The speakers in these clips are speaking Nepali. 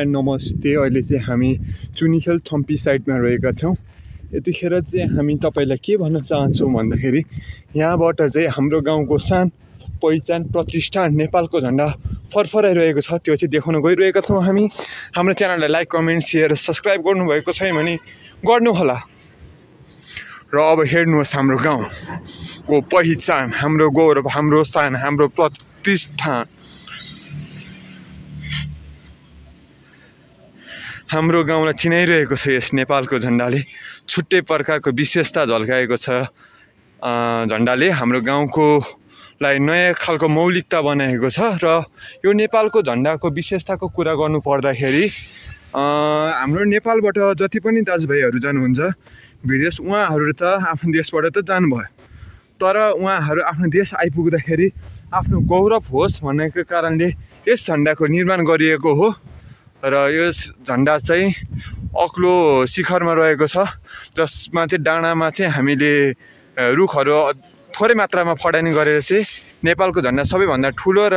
नमस्ते। अहिले चाहिँ हामी चुनिखेल थम्पी साइडमा रहेका छौँ। यतिखेर चाहिँ हामी तपाईलाई के भन्न चाहन्छौँ भन्दाखेरि यहाँबाट चाहिँ हाम्रो गाउँको शान पहिचान प्रतिष्ठान नेपालको झन्डा फरफराइरहेको छ, त्यो चाहिँ देखाउन गइरहेका छौँ हामी। हाम्रो च्यानललाई लाइक कमेन्ट सेयर सब्सक्राइब गर्नुभएको छैन भने गर्नुहोला। र अब हेर्नुहोस् हाम्रो गाउँको पहिचान, हाम्रो गौरव, हाम्रो शान, हाम्रो प्रतिष्ठान, हाम्रो गाउँलाई चिनाइरहेको छ यस नेपालको झन्डाले। छुट्टै प्रकारको विशेषता झल्काएको छ झन्डाले। हाम्रो गाउँकोलाई नयाँ खालको मौलिकता बनाएको छ। र यो नेपालको झन्डाको विशेषताको कुरा गर्नु पर्दाखेरि हाम्रो नेपालबाट जति पनि दाजुभाइहरू जानुहुन्छ विदेश, उहाँहरू त आफ्नो देशबाट त जानुभयो, तर उहाँहरू आफ्नो देश आइपुग्दाखेरि आफ्नो गौरव होस् भन्नेको कारणले यस झन्डाको निर्माण गरिएको हो। र यस झन्डा चाहिँ अग्लो शिखरमा रहेको छ, जसमा चाहिँ डाँडामा चाहिँ हामीले रुखहरू थोरै मात्रामा फडानी गरेर चाहिँ नेपालको झन्डा सबैभन्दा ठुलो र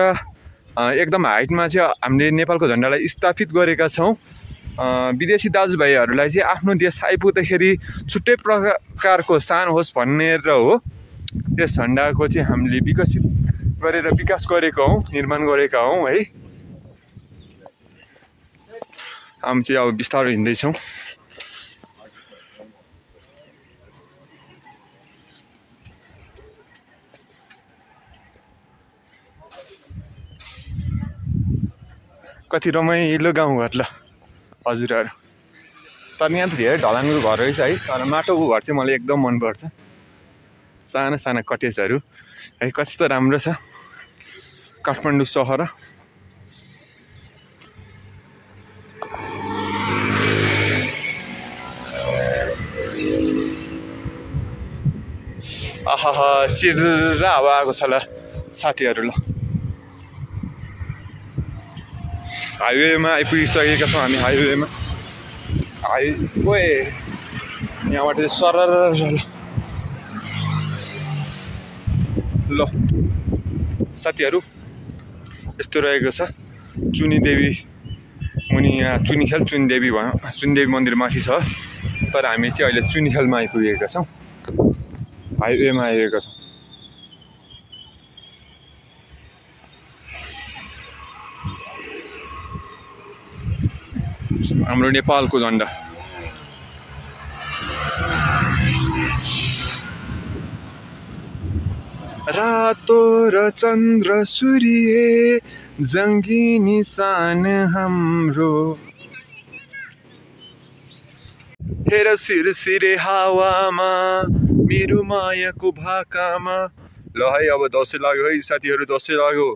एकदम हाइटमा चाहिँ हामीले नेपालको झन्डालाई स्थापित गरेका छौँ। विदेशी दाजुभाइहरूलाई चाहिँ आफ्नो देश आइपुग्दाखेरि छुट्टै प्रकारको शान होस् भनेर हो यस झन्डाको चाहिँ हामीले विकसित गरेर विकास गरेका हौँ, निर्माण गरेका हौँ है। हामी चाहिँ अब बिस्तारै हिँड्दैछौँ। कति रमाइलो गाउँघर ल हजुरहरू। तर यहाँ त धेरै ढलानको घर रहेछ है, तर माटोको घर चाहिँ मलाई एकदम मनपर्छ। साना साना कटेजहरू है, कस्तो राम्रो छ काठमाडौँ सहर। आहा शिर र हावा आएको छ ल साथीहरू। ल हाइवेमा आइपुगिसकेका छौँ हामी। हाइवेमा यहाँबाट चाहिँ सरर ल साथीहरू यस्तो रहेको छ। चुनिदेवी मुनि यहाँ चुनिखेल चुनिदेवी भयो, चुनिदेवी मन्दिर माथि छ, तर हामी चाहिँ अहिले चुनिखेलमा आइपुगेका छौँ, हाइवेमा आइरहेका छौँ। हाम्रो नेपालको झन्डा रातो र चन्द्र सूर्य जङ्गी निशान हाम्रो, हेर सिरसिरे हावामा मेरो मायाको भाकामा। ल है अब दसैँ लाग्यो है साथीहरू, दसैँ लाग्यो।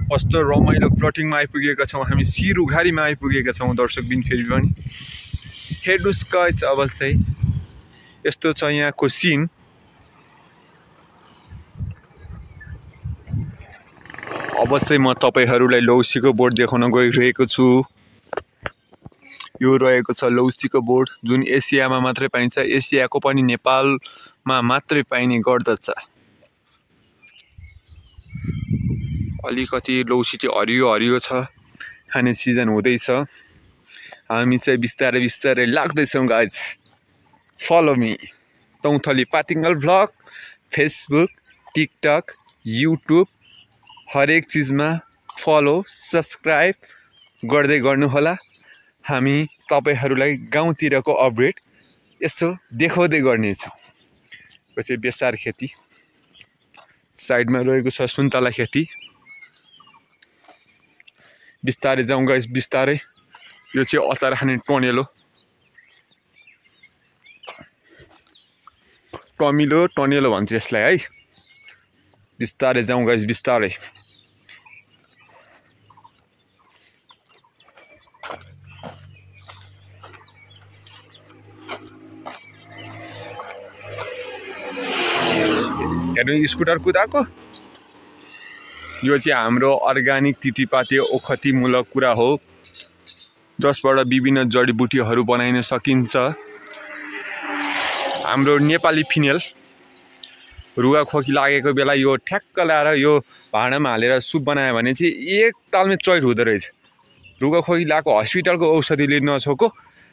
कस्तो रमाइलो प्लटिङमा आइपुगेका छौँ हामी, सिर उघारीमा आइपुगेका छौँ दर्शकबिन। फेरि पनि हेर्नुहोस् गाइस, अब चाहिँ यस्तो छ यहाँको सिन। अब चाहिँ म तपाईँहरूलाई लौसीको बोर्ड देखाउन गइरहेको छु। यो रहेको छ लौसीको बोर्ड, जुन एसियामा मात्रै पाइन्छ। एसियाको पनि नेपालमा मात्रै पाइने गर्दछ। अलिकति लौसी चाहिँ हरियो हरियो छ, खाने सिजन हुँदैछ। हामी चाहिँ बिस्तारै बिस्तारै लाग्दैछौँ गाइज। फलो मी तौथली पातिङ्गल भ्लग, फेसबुक, टिकटक, युट्युब, हरेक चिजमा फलो सब्सक्राइब गर्दै गर्नुहोला। हामी तपाईँहरूलाई गाउँतिरको अपडेट यसो देखाउँदै गर्नेछौँ। यो चाहिँ बेसार खेती, साइडमा रहेको छ सुन्तला खेती। बिस्तारै जाउँ गाइस, बिस्तारै। यो चाहिँ अचार खाने टनेलो, टमिलो टनेलो भन्छ यसलाई है। बिस्तारै जाउँ गाइस, बिस्तारै। हेर्नु स्कुटर कुदाएको, यो चाहिँ हाम्रो अर्ग्यानिक तितेपाती ओखतीमूलक कुरा हो, जसबाट विभिन्न जडीबुटीहरू बनाइन सकिन्छ। हाम्रो नेपाली फिनेल रुगा खोकी लागेको बेला यो ठ्याक्क ल्याएर यो भाँडामा हालेर सुप बनायो भने चाहिँ एक तालमै चैट हुँदो रहेछ। रुगाखोकी लागेको हस्पिटलको औषधिले नछोको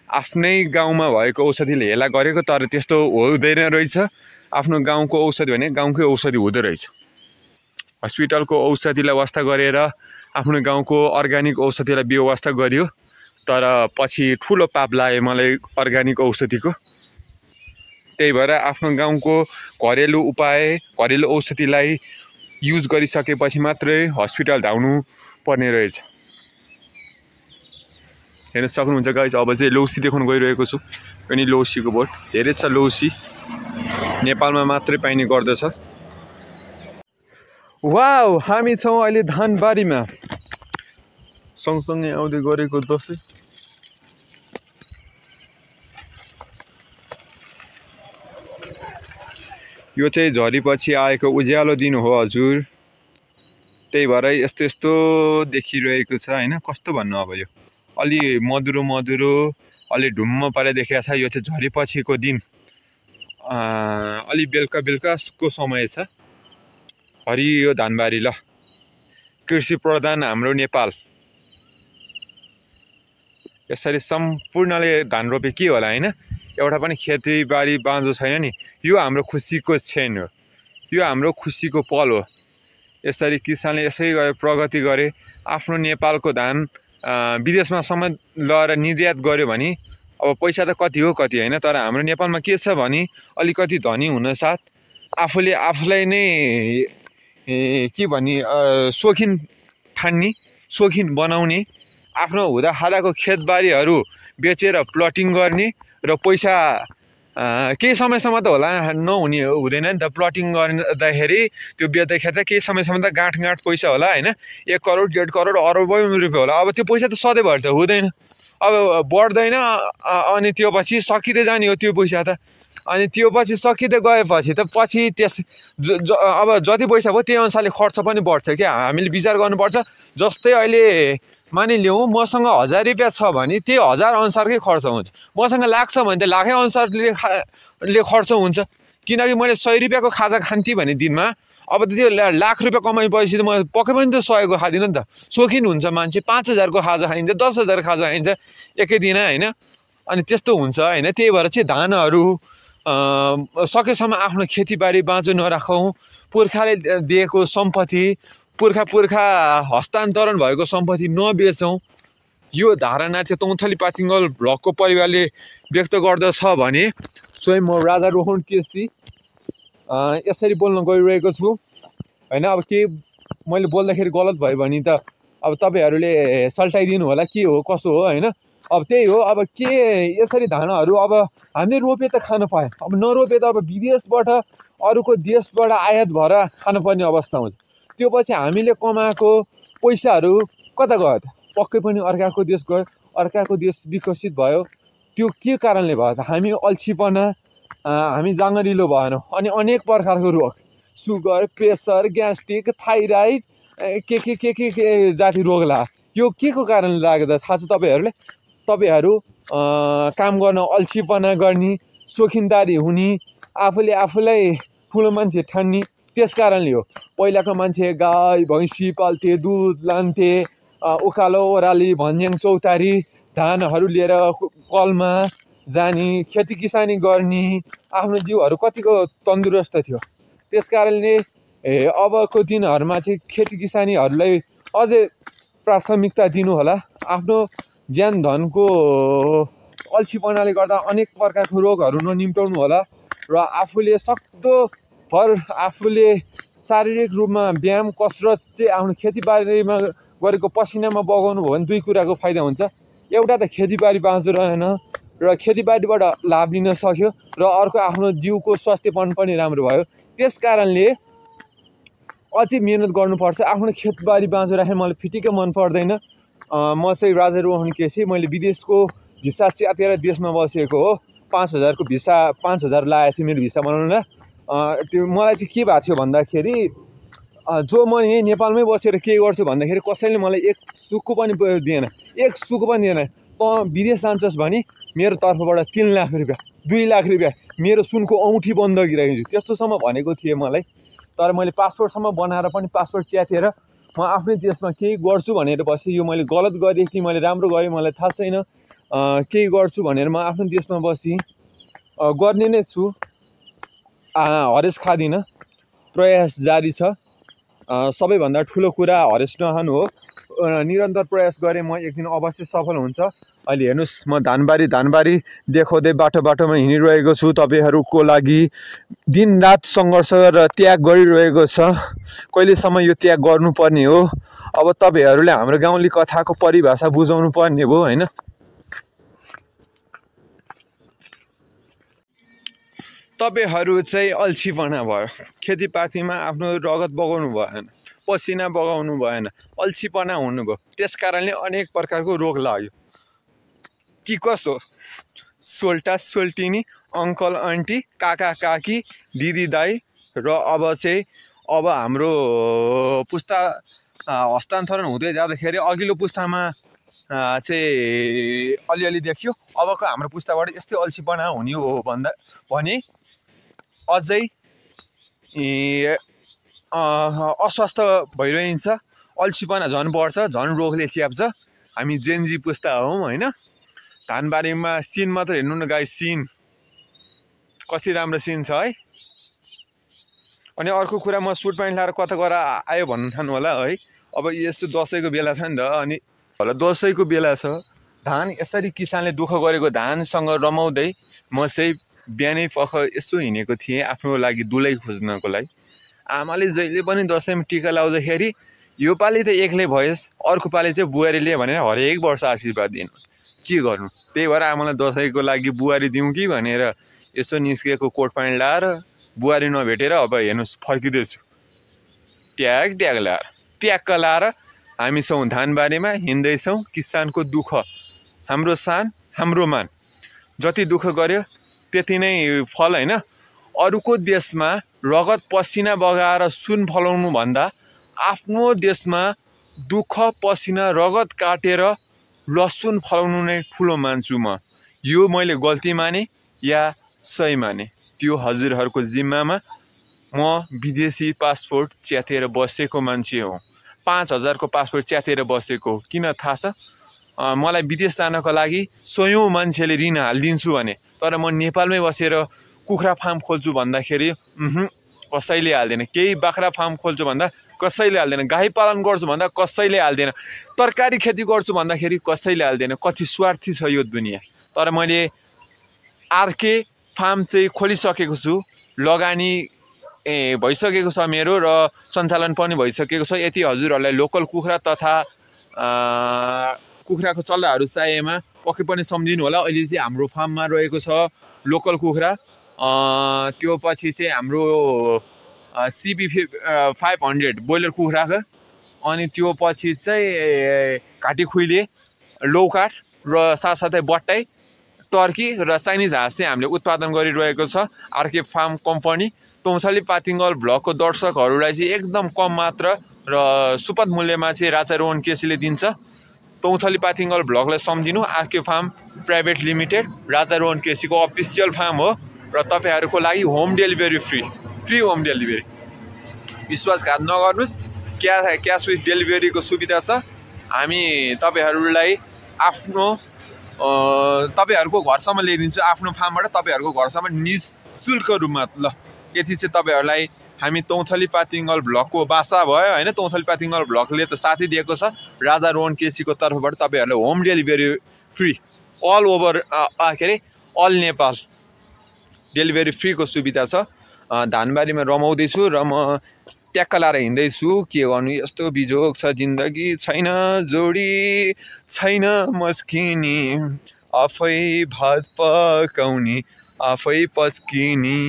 आफ्नै गाउँमा भएको औषधिले हेला गरेको तर त्यस्तो हुँदैन रहेछ। आफ्नो गाउँको औषधि भने गाउँकै औषधि हुँदो रहेछ। हस्पिटलको औषधिलाई वास्ता गरेर आफ्नो गाउँको अर्ग्यानिक औषधिलाई व्यवस्था गरियो तर पछि ठुलो पाप लाग्यो मलाई अर्ग्यानिक औषधिको। त्यही भएर आफ्नो गाउँको घरेलु उपाय घरेलु औषधिलाई युज गरिसकेपछि मात्रै हस्पिटल धाउनु पर्ने रहेछ। हेर्न सक्नुहुन्छ गाइस, अब चाहिँ लौसी देखाउन गइरहेको छु। अनि लौसीको बोट धेरै छ। लौसी नेपालमा मात्रै पाइने गर्दछ। वाउ, हामी छौँ अहिले धानबारीमा। सँगसँगै आउँदै गरेको दसैँ। यो चाहिँ झरीपछि आएको उज्यालो दिन हो हजुर। त्यही भएर यस्तो यस्तो देखिरहेको छ होइन। कस्तो भन्नु अब, यो अलि मधुरो मधुरो अलि ढुम्म पारे देखिएको छ। यो चाहिँ झरीपछिको दिन, अलि बेलुका बेलुकाको समय छ। हरियो धानबारी ल, कृषि प्रधान हाम्रो नेपाल। यसरी सम्पूर्णले धान रोपे के होला होइन। एउटा पनि खेतीबारी बाँझो छैन नि। यो हाम्रो खुसीको क्षण हो, यो हाम्रो खुसीको पल हो। यसरी किसानले यसै गरे प्रगति गरे, आफ्नो नेपालको धान विदेशमा सम्म लगेर निर्यात गर्यो भने अब पैसा त कति हो कति होइन। तर हाम्रो नेपालमा के छ भने अलिकति धनी हुनसाथ आफूले आफूलाई नै के भन्ने सोखिन ठान्ने, सोखिन बनाउने, आफ्नो हुँदा खाँदाको खेतबारीहरू बेचेर प्लटिङ गर्ने र पैसा केही समयसम्म त होला नहुने हुँदैन नि त। प्लटिङ गर्दाखेरि त्यो बेच्दाखेरि चाहिँ केही समयसम्म त गाँठ पैसा होला होइन। 1 करोड 1.5 करोड अरबौँ रुपियाँ होला। अब त्यो पैसा त सधैँभरि त हुँदैन, अब बढ्दैन। अनि त्यो पछि सकिँदै जाने हो त्यो पैसा त। अनि त्यो पछि सकिँदै गएपछि त पछि अब जति पैसा भयो त्यही अनुसारले खर्च पनि बढ्छ क्या। हामीले विचार गर्नुपर्छ। जस्तै अहिले मानिलिउँ मसँग 1000 रुपियाँ छ भने त्यही 1000 अनुसारकै खर्च हुन्छ। मसँग लाख छ भने त लाखै अनुसारले खर्च हुन्छ। किनकि मैले 100 रुपियाँको खाजा खान्थेँ भने दिनमा, अब त त्यो लाख रुपियाँ कमाएपछि त म पक्कै पनि त 100को खाँदिनँ नि त। सोखिन हुन्छ मान्छे, 5000को खाजा खाइन्छ, 10000 खाजा खाइन्छ एकै दिन होइन। अनि त्यस्तो हुन्छ होइन। त्यही भएर चाहिँ धानहरू सकेसम्म आफ्नो खेतीबारी बाँझो नराखौँ। पुर्खाले दिएको सम्पत्ति, पुर्खा हस्तान्तरण भएको सम्पत्ति नबेचौँ। यो धारणा चाहिँ तौथली पातिङ्गल ब्लकको परिवारले व्यक्त गर्दछ भने स्वयं म राजा रोहन केसी यसरी बोल्न गइरहेको छु होइन। अब के मैले बोल्दाखेरि गलत भयो भने त अब तपाईँहरूले सल्टाइदिनु होला, के हो कसो हो होइन। अब त्यही हो। अब के यसरी धानहरू अब हामीले रोपे त खान पाएँ, अब नरोपे त अब विदेशबाट अरूको देशबाट आयात भएर खानुपर्ने अवस्था हुन्छ। त्यो पछि हामीले कमाएको पैसाहरू कता गयो त? पक्कै पनि अर्काको देश गयो, अर्काको देश विकसित भयो। त्यो के कारणले भयो त? हामी अल्छीपना, हामी जाँगरिलो भएनौँ। अनि अनेक प्रकारको रोग, सुगर, प्रेसर, ग्यास्ट्रिक, थाइराइड, के जाति रोग लाग्यो। यो के को कारणले लाग्यो त थाहा छ तपाईँहरूले? तपाईँहरू काम गर्न अल्छीपना गर्ने, सोखिनदारी हुने, आफूले आफूलाई ठुलो मान्छे ठान्ने, त्यस कारणले हो। पहिलाको मान्छे गाई भैँसी पाल्थे, दुध लान्थे, उकालो ओह्राली भन्ज्याङ चौतारी धानहरू लिएर कलमा जाने, खेती किसानी गर्ने, आफ्नो जिउहरू कतिको तन्दुरुस्त थियो। त्यस कारणले अबको दिनहरूमा चाहिँ खेती किसानीहरूलाई अझै प्राथमिकता दिनु होला। आफ्नो ज्यान धनको अल्छीपनाले गर्दा अनेक प्रकारको रोगहरू ननिम्टाउनु होला र आफूले सक्दो भर आफूले शारीरिक रूपमा व्यायाम कसरत चाहिँ आफ्नो खेतीबारीमा गरेको पसिनामा बगाउनु भयो भने 2 कुराको फाइदा हुन्छ। एउटा त खेतीबारी बाँझो रहेन र खेतीबारीबाट लाभ लिन सक्यो, र अर्को आफ्नो जिउको स्वास्थ्यपन पनि राम्रो भयो। त्यस कारणले अझै मिहिनेत गर्नुपर्छ। आफ्नो खेतबारी बाँझो राखेर मलाई फिटिकै मन पर्दैन। म चाहिँ राजा रोहन केसी। मैले विदेशको भिसा च्यातेर देशमा बसेको हो। 5000 को भिसा 5000 लागेको थियो मेरो भिसा बनाउन। त्यो मलाई चाहिँ के भएको थियो भन्दाखेरि जो म यहीँ नेपालमै बसेर के गर्छु भन्दाखेरि कसैले मलाई 1 सुको पनि दिएन, 1 सुको पनि दिएन। त विदेश जान्छस् भने मेरो तर्फबाट 3 लाख रुपियाँ, 2 लाख रुपियाँ मेरो सुनको औँठी बन्दकी राखिदिन्छु, त्यस्तोसम्म भनेको थिएँ मलाई। तर मैले पासपोर्टसम्म बनाएर पनि पासपोर्ट च्यातेर म आफ्नै देशमा केही गर्छु भनेर बसेँ। यो मैले गलत गरेँ कि मैले राम्रो गरेँ मलाई थाहा छैन। केही गर्छु भनेर म आफ्नो देशमा बसी गर्ने नै छु। हरेस खाँदिनँ, प्रयास जारी छ। सबैभन्दा ठुलो कुरा हरेस नखानु हो। निरन्तर प्रयास गरेँ म एक दिन अवश्य सफल हुन्छ। अहिले हेर्नुहोस् म धानबारी देखाउँदै बाटोमा हिँडिरहेको छु। तपाईँहरूको लागि दिनरात सङ्घर्ष र त्याग गरिरहेको छ। कहिलेसम्म यो त्याग गर्नुपर्ने हो? अब तपाईँहरूले हाम्रो गाउँले कथाको परिभाषा बुझाउनु पर्ने भयो होइन। तपाईँहरू चाहिँ अल्छीपना भयो, खेतीपातीमा आफ्नो रगत बगाउनु भएन, पसिना बगाउनु भएन, अल्छीपना हुनुभयो। त्यस कारणले अनेक प्रकारको रोग लाग्यो। कि कसो? सोल्टा सोल्टिनी, अङ्कल आन्टी, काका काकी, दिदी दाई र अब हाम्रो पुस्ता हस्तान्तरण हुँदै जाँदाखेरि अघिल्लो पुस्तामा चाहिँ अलिअलि देखियो। अबको हाम्रो पुस्ताबाट यस्तै अल्छीपना हुने हो भने अझै अस्वस्थ भइरहन्छ। अल्छीपना झन् बढ्छ, झन् रोगले च्याप्छ। हामी जेनजी पुस्ता हौँ होइन। धानबारीमा सिन मात्र हेर्नु न गाई, सिन कति राम्रो सिन छ है। अनि अर्को कुरा, म सुट प्यान्ट लाएर कता गएर आयो भन्नु थाल्नु होला है। अब यस्तो दसैँको बेला छ नि त, अनि होला दसैँको बेला छ। धान यसरी किसानले दुःख गरेको धानसँग रमाउँदै म चाहिँ बिहानै पख यसो हिँडेको थिएँ आफ्नो लागि दुलै खोज्नको लागि। आमाले जहिले पनि दसैँमा टिका लाउँदाखेरि यो पालि त एक्लै भएस्, अर्को पालि चाहिँ बुहारीले भनेर हरेक वर्ष आशीर्वाद दिनु। के गर्नु? त्यही भएर आमालाई दसैँको लागि बुहारी दिउँ कि भनेर यसो निस्केको कोट प्यान्ट लाएर बुहारी नभेटेर अब हेर्नुहोस् फर्किँदैछु ट्याक्क लाएर। हामी छौँ धानबारीमा हिँड्दैछौँ। किसानको दुःख हाम्रो सान, हाम्रो मान। जति दुःख गर्यो त्यति नै फल होइन। अरूको देशमा रगत पसिना बगाएर सुन फलाउनु भन्दा आफ्नो देशमा दुःख पसिना रगत काटेर लसुन फलाउनु नै ठुलो मान्छु म। यो मैले गल्ती माने या सही माने त्यो हजुरहरूको जिम्मामा। म विदेशी पासपोर्ट च्यातेर बसेको मान्छे हो। 5000 को पासपोर्ट च्यातेर बसेको। किन थाहा छ? मलाई विदेश जानको लागि 100औं मान्छेले ऋण हालिदिन्छु भने, तर म नेपालमै बसेर कुखुरा फार्म खोल्छु भन्दाखेरि कसैले हाल्दैन। केही बाख्रा फार्म खोल्छु भन्दा कसैले हाल्दैन। गाई पालन गर्छु भन्दा कसैले हाल्दैन। तरकारी खेती गर्छु भन्दाखेरि कसैले हाल्दैन। कति स्वार्थी छ यो दुनियाँ। तर मैले आरके फार्म चाहिँ खोलिसकेको छु। लगानी भइसकेको छ मेरो र सञ्चालन पनि भइसकेको छ। यति हजुरहरूलाई लोकल कुखुरा तथा कुखुराको चल्लाहरू चाहिएमा पक्कै पनि सम्झिनु होला। अहिले चाहिँ हाम्रो फार्ममा रहेको छ लोकल कुखुरा। त्यो पछि चाहिँ हाम्रो CP 500 ब्रोइलर कुखुराको, अनि त्यो पछि चाहिँ घाँटी खुइले, लौकाट र साथसाथै बट्टाई, टर्की र चाइनिज हाँस चाहिँ हामीले उत्पादन गरिरहेको छ। आरके फार्म कम्पनी तौथली पातिङ्गल ब्लकको दर्शकहरूलाई चाहिँ एकदम कम मात्र र सुपथ मूल्यमा चाहिँ राजा रोहन केसीले दिन्छ। Tauthali पातिङ्गल ब्लकलाई सम्झिनु। RK farm private limited राजा रोहन केसीको अफिसियल फार्म हो र तपाईँहरूको लागि home delivery free home delivery. विश्वासघात नगर्नुहोस्, क्यास विथ डेलिभरीको सुविधा छ। हामी तपाईँहरूलाई आफ्नो तपाईँहरूको घरसम्म ल्याइदिन्छु। आफ्नो फार्मबाट तपाईँहरूको घरसम्म निःशुल्क रूपमा। ल यति चाहिँ तपाईँहरूलाई हामी तौथली पातिङ्गल ब्लकको बासा भयो होइन। तौथली पातिङ्गल ब्लकले त साथी दिएको छ। राजा रोहन केसीको तर्फबाट तपाईँहरूलाई home delivery free all over के अरे अल नेपाल डेलिभरी फ्रीको सुविधा छ। धानबारीमा रमाउँदैछु र म ट्याक्क लाएर हिँड्दैछु। के गर्नु, यस्तो बिजोग छ जिन्दगी। छैन जोडी छैन मस्किनी, आफै भात पकाउने आफै पस्किनी।